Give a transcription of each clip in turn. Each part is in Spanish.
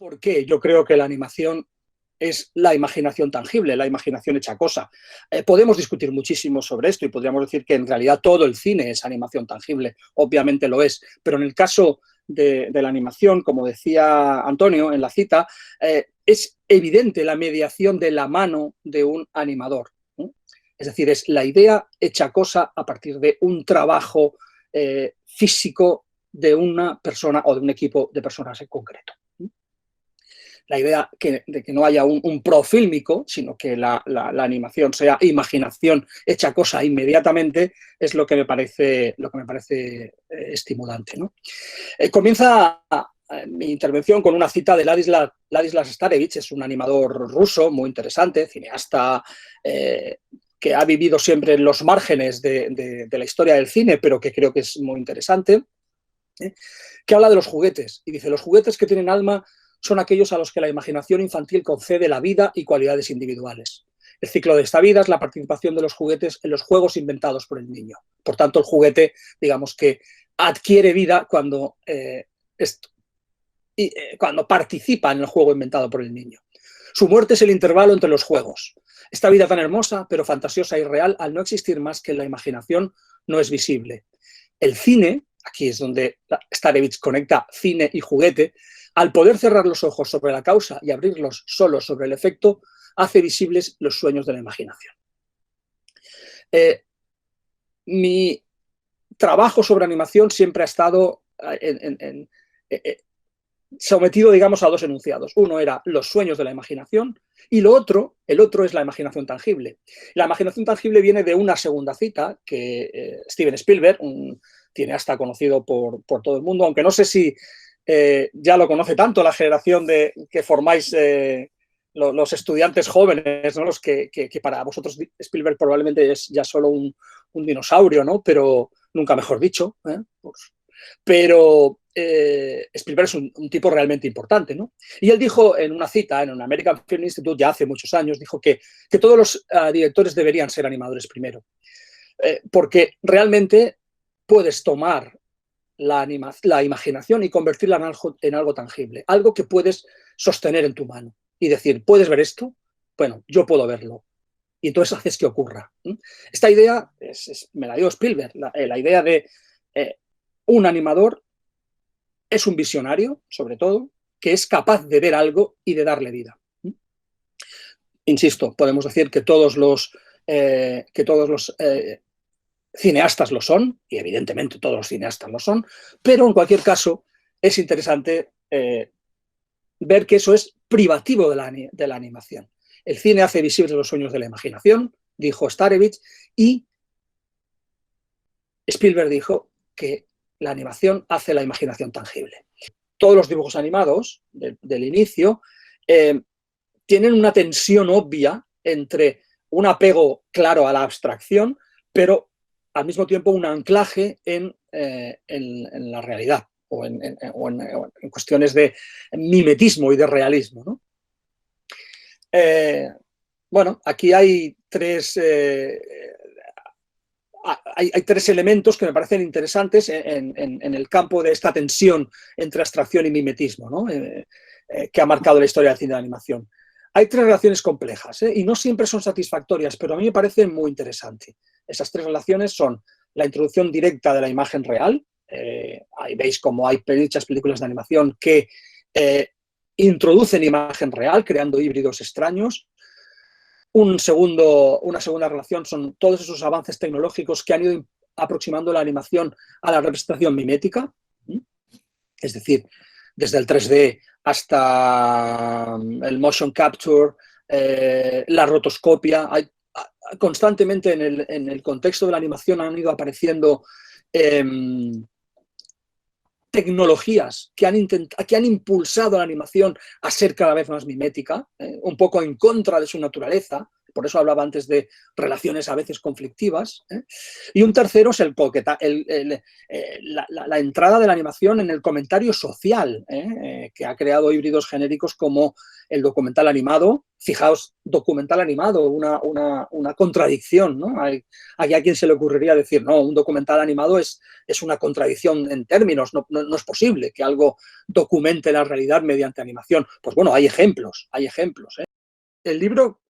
¿Por qué? Yo creo que la animación es la imaginación tangible, la imaginación hecha cosa. Podemos discutir muchísimo sobre esto y podríamos decir que en realidad todo el cine es animación tangible, obviamente lo es, pero en el caso de la animación, como decía Antonio en la cita, es evidente la mediación de la mano de un animador, ¿no? Es decir, es la idea hecha cosa a partir de un trabajo físico de una persona o de un equipo de personas en concreto. La idea de que no haya un profílmico, sino que la animación sea imaginación hecha cosa inmediatamente, es lo que me parece estimulante, ¿no? Comienza mi intervención con una cita de Ladislas Starevich, es un animador ruso muy interesante, cineasta que ha vivido siempre en los márgenes de la historia del cine, pero que creo que es muy interesante, que habla de los juguetes y dice: los juguetes que tienen alma son aquellos a los que la imaginación infantil concede la vida y cualidades individuales. El ciclo de esta vida es la participación de los juguetes en los juegos inventados por el niño. Por tanto, el juguete, digamos que adquiere vida cuando participa en el juego inventado por el niño. Su muerte es el intervalo entre los juegos. Esta vida tan hermosa, pero fantasiosa y real, al no existir más que en la imaginación, no es visible. El cine, aquí es donde Starevich conecta cine y juguete, al poder cerrar los ojos sobre la causa y abrirlos solo sobre el efecto, hace visibles los sueños de la imaginación. Mi trabajo sobre animación siempre ha estado sometido, digamos, a dos enunciados. Uno era los sueños de la imaginación y el otro es la imaginación tangible. La imaginación tangible viene de una segunda cita que Steven Spielberg, un cineasta conocido por todo el mundo, aunque no sé si ya lo conoce tanto la generación que formáis los estudiantes jóvenes, ¿no? Los que para vosotros Spielberg probablemente es ya solo un dinosaurio, ¿no? Pero nunca mejor dicho, ¿eh? Pero Spielberg es un tipo realmente importante, ¿no? Y él dijo en una cita en un American Film Institute ya hace muchos años, dijo que todos los directores deberían ser animadores primero, porque realmente puedes tomar la imaginación y convertirla en algo tangible, algo que puedes sostener en tu mano y decir: ¿puedes ver esto? Bueno, yo puedo verlo. Y entonces haces que ocurra. Esta idea me la dio Spielberg, la idea de un animador es un visionario, sobre todo, que es capaz de ver algo y de darle vida. Insisto, podemos decir que todos los cineastas lo son, y evidentemente todos los cineastas lo son, pero en cualquier caso es interesante ver que eso es privativo de la animación. El cine hace visibles los sueños de la imaginación, dijo Starevich, y Spielberg dijo que la animación hace la imaginación tangible. Todos los dibujos animados del inicio tienen una tensión obvia entre un apego claro a la abstracción, pero al mismo tiempo un anclaje en la realidad o en cuestiones de mimetismo y de realismo, ¿no? Bueno, aquí hay tres elementos que me parecen interesantes en el campo de esta tensión entre abstracción y mimetismo, ¿no? Que ha marcado la historia del cine de animación. Hay tres relaciones complejas, y no siempre son satisfactorias, pero a mí me parece muy interesante. Esas tres relaciones son la introducción directa de la imagen real. Ahí veis cómo hay muchas películas de animación que introducen imagen real, creando híbridos extraños. Una segunda relación son todos esos avances tecnológicos que han ido aproximando la animación a la representación mimética. Es decir, desde el 3D hasta el motion capture, la rotoscopia. Constantemente en el contexto de la animación han ido apareciendo tecnologías que han impulsado a la animación a ser cada vez más mimética, un poco en contra de su naturaleza, Por eso hablaba antes de relaciones a veces conflictivas. Y un tercero es la entrada de la animación en el comentario social, que ha creado híbridos genéricos como el documental animado. Fijaos, documental animado, una contradicción, ¿no? Hay a quien se le ocurriría decir, no, un documental animado es una contradicción en términos, no es posible que algo documente la realidad mediante animación. Pues bueno, hay ejemplos, El libro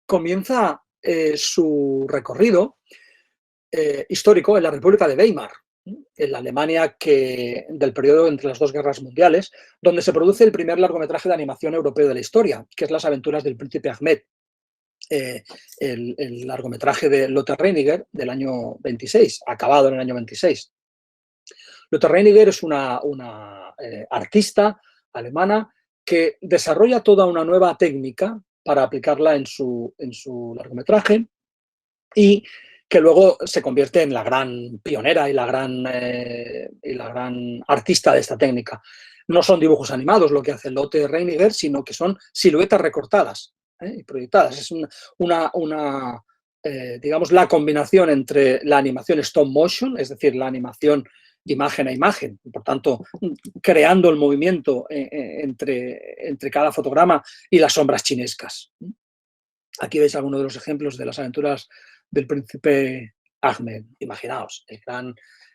comienza su recorrido histórico en la República de Weimar, en la Alemania del periodo entre las dos guerras mundiales, donde se produce el primer largometraje de animación europeo de la historia, que es Las aventuras del príncipe Ahmed, el largometraje de Lotte Reiniger del año 26, acabado en el año 26. Lotte Reiniger es una artista alemana que desarrolla toda una nueva técnica para aplicarla en su largometraje y que luego se convierte en la gran pionera y la gran artista de esta técnica. No son dibujos animados lo que hace Lotte Reiniger, sino que son siluetas recortadas y proyectadas. Es digamos, la combinación entre la animación stop motion, es decir, la animación imagen a imagen, por tanto, creando el movimiento entre cada fotograma y las sombras chinescas. Aquí veis algunos de los ejemplos de las aventuras del príncipe Ahmed. Imaginaos,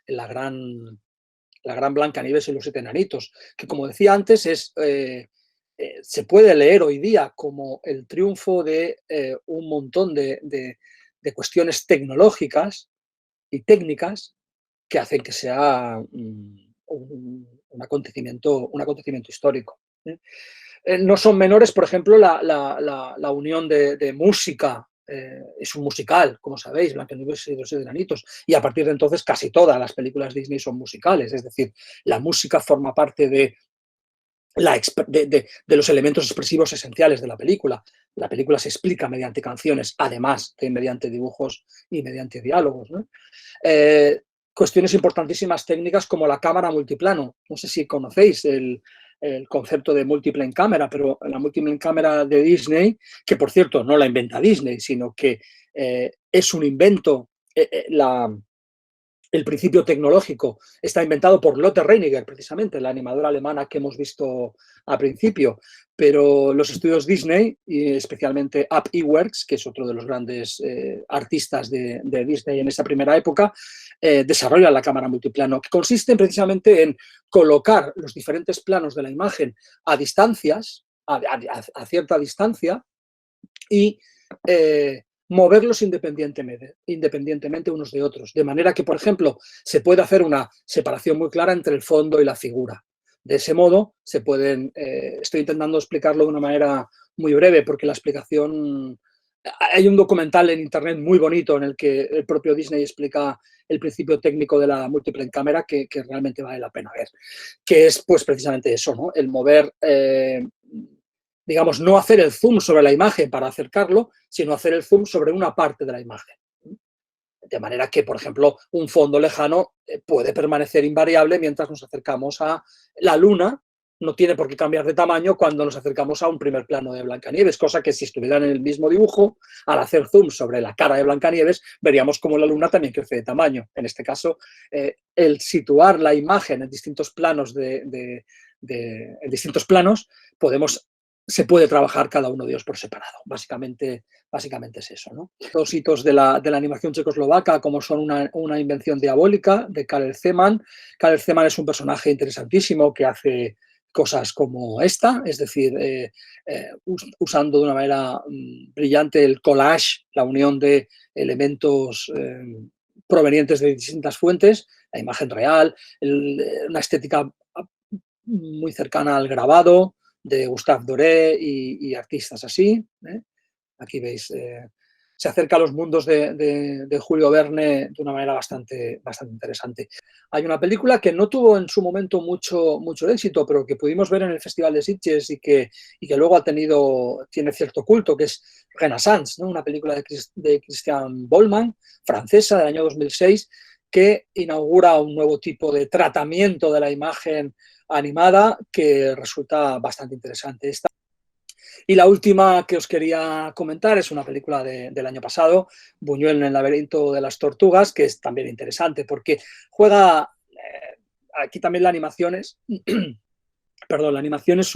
la gran Blancanieves y los 7 enanitos, que como decía antes, se puede leer hoy día como el triunfo de un montón de cuestiones tecnológicas y técnicas que hacen que sea un acontecimiento histórico. No son menores, por ejemplo, la unión de música. Es un musical, como sabéis, Blancanieves y los 7 enanitos, y a partir de entonces casi todas las películas Disney son musicales, es decir, la música forma parte de los elementos expresivos esenciales de la película. La película se explica mediante canciones, además de mediante dibujos y mediante diálogos, ¿no? Cuestiones importantísimas técnicas como la cámara multiplano. No sé si conocéis el concepto de multiplane cámara, pero la multiplane cámara de Disney, que por cierto no la inventa Disney, sino que es un invento, el principio tecnológico está inventado por Lotte Reiniger, precisamente, la animadora alemana que hemos visto al principio, pero los estudios Disney, y especialmente Up Iwerks, que es otro de los grandes artistas de Disney en esa primera época, desarrollan la cámara multiplano, que consiste precisamente en colocar los diferentes planos de la imagen a distancias, a cierta distancia, y moverlos independientemente unos de otros, de manera que, por ejemplo, se puede hacer una separación muy clara entre el fondo y la figura. De ese modo, se pueden, estoy intentando explicarlo de una manera muy breve, porque la explicación, hay un documental en internet muy bonito en el que el propio Disney explica el principio técnico de la multiplane cámara que realmente vale la pena ver, que es pues precisamente eso, ¿no? El mover digamos, no hacer el zoom sobre la imagen para acercarlo, sino hacer el zoom sobre una parte de la imagen. De manera que, por ejemplo, un fondo lejano puede permanecer invariable mientras nos acercamos a la luna. No tiene por qué cambiar de tamaño cuando nos acercamos a un primer plano de Blancanieves, cosa que si estuvieran en el mismo dibujo, al hacer zoom sobre la cara de Blancanieves, veríamos cómo la luna también crece de tamaño. En este caso, el situar la imagen en distintos planos, se puede trabajar cada uno de ellos por separado. Básicamente es eso, ¿no? Dos hitos de la animación checoslovaca, como son una invención diabólica de Karel Zeman. Karel Zeman es un personaje interesantísimo que hace cosas como esta, es decir, usando de una manera brillante el collage, la unión de elementos provenientes de distintas fuentes, la imagen real, una estética muy cercana al grabado, de Gustave Doré y artistas así. Aquí veis, se acerca a los mundos de Julio Verne de una manera bastante interesante. Hay una película que no tuvo en su momento mucho éxito, pero que pudimos ver en el Festival de Sitges y que luego tiene cierto culto, que es Renaissance, ¿no? Una película de Christian Bollman, francesa, del año 2006, que inaugura un nuevo tipo de tratamiento de la imagen animada que resulta bastante interesante. Y la última que os quería comentar es una película del año pasado, Buñuel en el laberinto de las tortugas, que es también interesante porque juega, aquí también la animación es, perdón, la animación es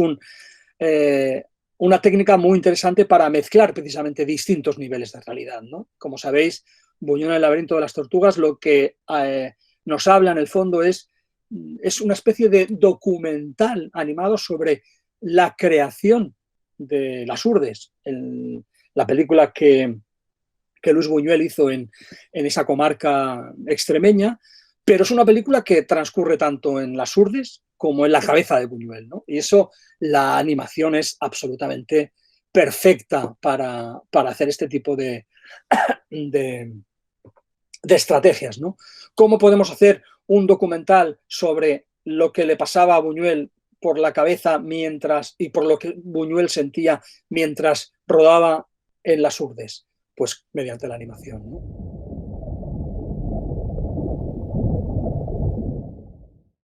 una técnica muy interesante para mezclar precisamente distintos niveles de realidad, ¿no? Como sabéis, Buñuel en el laberinto de las tortugas lo que nos habla en el fondo es una especie de documental animado sobre la creación de las Urdes, la película que Luis Buñuel hizo en esa comarca extremeña, pero es una película que transcurre tanto en las Urdes como en la cabeza de Buñuel, ¿no? Y eso, la animación es absolutamente perfecta para hacer este tipo de, de estrategias, ¿no? ¿Cómo podemos hacer un documental sobre lo que le pasaba a Buñuel por la cabeza mientras y por lo que Buñuel sentía mientras rodaba en las Urdes? Pues mediante la animación, ¿no?